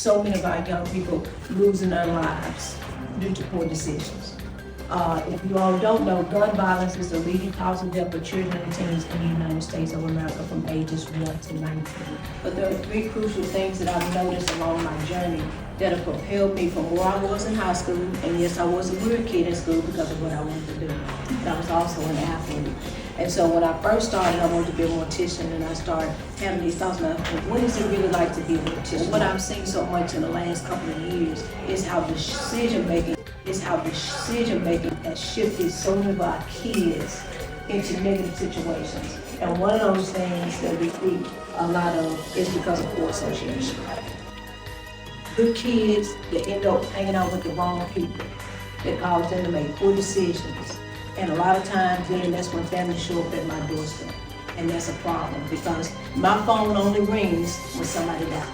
so many of our young people losing their lives due to poor decisions. If you all don't know, gun violence is the leading cause of death for children and teens in the United States of America from ages 1 to 19. But there are three crucial things that I've noticed along my journey that have propelled me from where I was in high school, and yes, I was a weird kid in school because of what I wanted to do, but I was also an athlete. And so when I first started, I wanted to be a mortician, and I started having these thoughts, now, what is it really like to be a mortician? What I've seen so much in the last couple of years is how decision making has shifted so many of our kids into negative situations. And one of those things that we see a lot of is because of poor association. Good kids that end up hanging out with the wrong people that cause them to make poor decisions. And a lot of times then that's when families show up at my doorstep. And that's a problem because my phone only rings when somebody dies.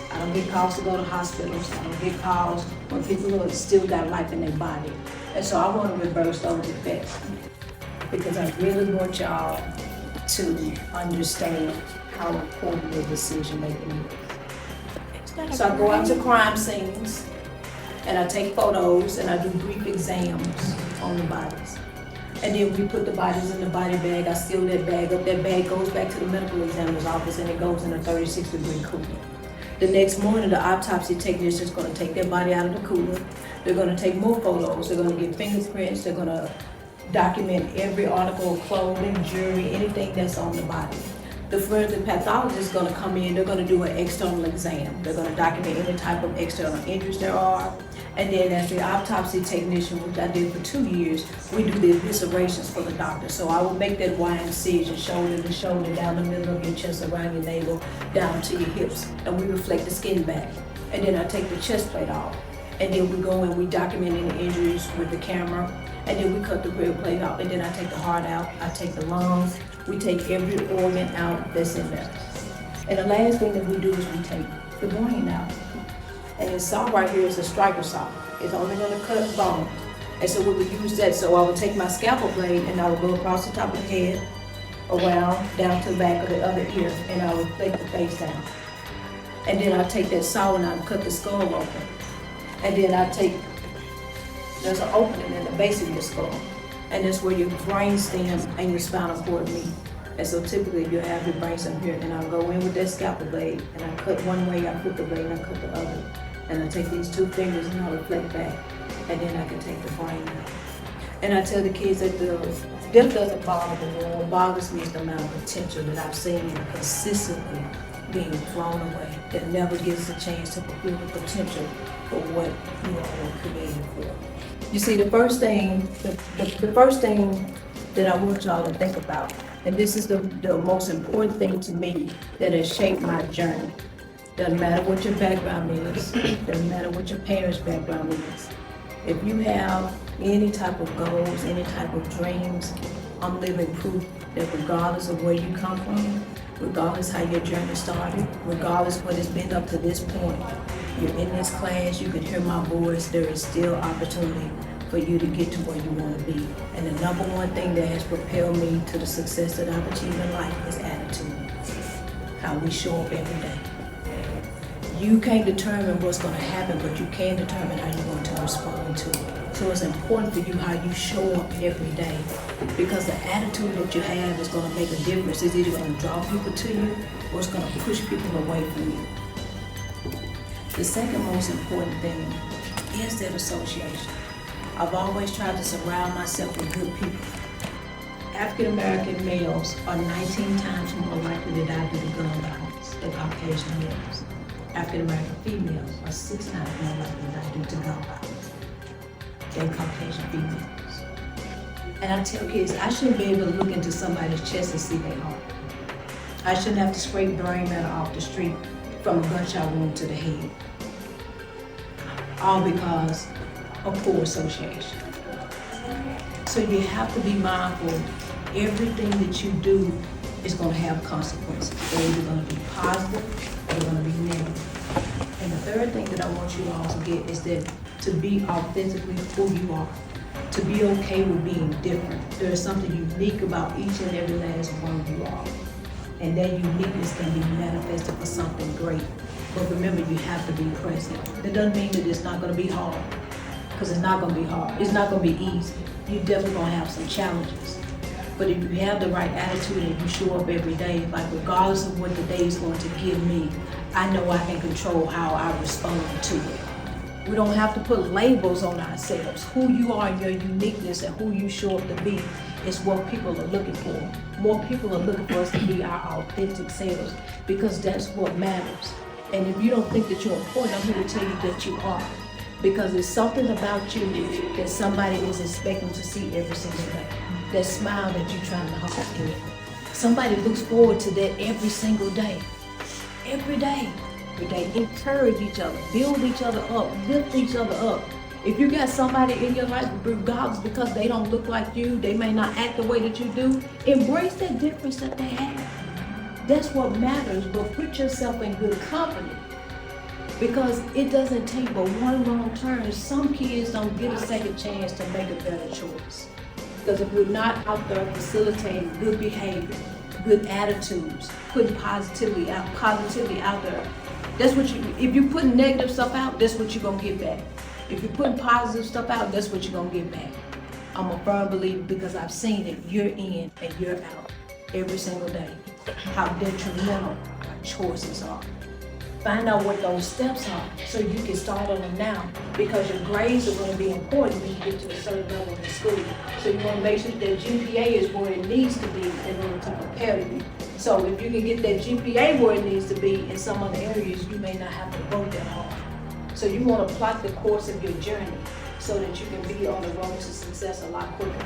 I don't get calls to go to hospitals. I don't get calls when people have still got life in their body. And so I want to reverse those effects because I really want y'all to understand how important your decision making is. So I go out to crime scenes and I take photos and I do brief exams on the bodies. And then we put the bodies in the body bag. I seal that bag up. That bag goes back to the medical examiner's office and it goes in a 36-degree cooler. The next morning, the autopsy technician is going to take their body out of the cooler. They're going to take more photos. They're going to get fingerprints. They're going to document every article of clothing, jewelry, anything that's on the body. The forensic pathologist is going to come in. They're going to do an external exam. They're going to document any type of external injuries there are. And then as the autopsy technician, which I did for 2 years, we do the eviscerations for the doctor. So I will make that wide incision, shoulder to shoulder, down the middle of your chest, around your navel, down to your hips. And we reflect the skin back. And then I take the chest plate off. And then we go and we document any injuries with the camera. And then we cut the rib plate out. And then I take the heart out. I take the lungs. We take every organ out that's in there. And the last thing that we do is we take the brain out. And this saw right here is a striker saw. It's only gonna cut bone. And so we would use that. So I would take my scalpel blade and I would go across the top of the head, around, down to the back of the other ear, and I would take the face down. And then I take that saw and I cut the skull open. And then I take, there's an opening in the base of your skull. And that's where your brain stem and your spinal cord meet. And so typically you have your brain stem here, and I'll go in with that scalpel blade, and I cut one way, I put the blade, and I cut the other. And I take these 2 fingers and I reflect back, and then I can take the brain out. And I tell the kids that the death doesn't bother me. What bothers me is the amount of potential that I've seen consistently being thrown away, that never gives a chance to fulfill the potential for what you all were created for. You see, the first thing that I want y'all to think about, and this is the most important thing to me that has shaped my journey. Doesn't matter what your background is, doesn't matter what your parents' background is. If you have any type of goals, any type of dreams, I'm living proof that regardless of where you come from, regardless how your journey started, regardless what it's been up to this point, you're in this class, you can hear my voice, there is still opportunity for you to get to where you want to be. And the number one thing that has propelled me to the success that I've achieved in life is attitude. How we show up every day. You can't determine what's going to happen, but you can determine how you're going to respond to it. So it's important for you how you show up every day, because the attitude that you have is going to make a difference. It's either going to draw people to you or it's going to push people away from you. The second most important thing is that association. I've always tried to surround myself with good people. African American males are 19 times more likely to die due to gun violence than Caucasian males. African American females are 6 times more likely to die due to gun violence than Caucasian females. And I tell kids, I shouldn't be able to look into somebody's chest and see their heart. I shouldn't have to scrape brain matter off the street from a gunshot wound to the head. All because of poor association. So you have to be mindful, everything that you do is going to have consequences. They're either going to be positive or they're going to be negative. And the third thing that I want you all to get is that to be authentically who you are, to be okay with being different. There is something unique about each and every last one of you all. And that uniqueness can be manifested for something great. But remember, you have to be present. That doesn't mean that it's not gonna be hard, because it's not gonna be hard. It's not gonna be easy. You're definitely gonna have some challenges. But if you have the right attitude and you show up every day, like regardless of what the day is going to give me, I know I can control how I respond to it. We don't have to put labels on ourselves. Who you are, your uniqueness, and who you show up to be is what people are looking for. More people are looking for us to be our authentic selves, because that's what matters. And if you don't think that you're important, I'm here to tell you that you are. Because there's something about you that somebody is expecting to see every single day. That smile that you're trying to hide in. Somebody looks forward to that every single day. Every day. Every day. Encourage each other, build each other up, lift each other up. If you got somebody in your life, regardless because they don't look like you, they may not act the way that you do, embrace that difference that they have. That's what matters, but put yourself in good company. Because it doesn't take but one wrong turn. Some kids don't get a second chance to make a better choice. Because if we're not out there facilitating good behavior, good attitudes, putting positivity out there, that's what if you put negative stuff out, that's what you're gonna get back. If you're putting positive stuff out, that's what you're gonna get back. I'm a firm believer because I've seen it. You're in and you're out every single day. How detrimental our choices are. Find out what those steps are so you can start on them now, because your grades are going to be important when you get to a certain level in school. So you want to make sure that GPA is where it needs to be in order to prepare you. So if you can get that GPA where it needs to be in some other areas, you may not have to work that hard. So you want to plot the course of your journey so that you can be on the road to success a lot quicker.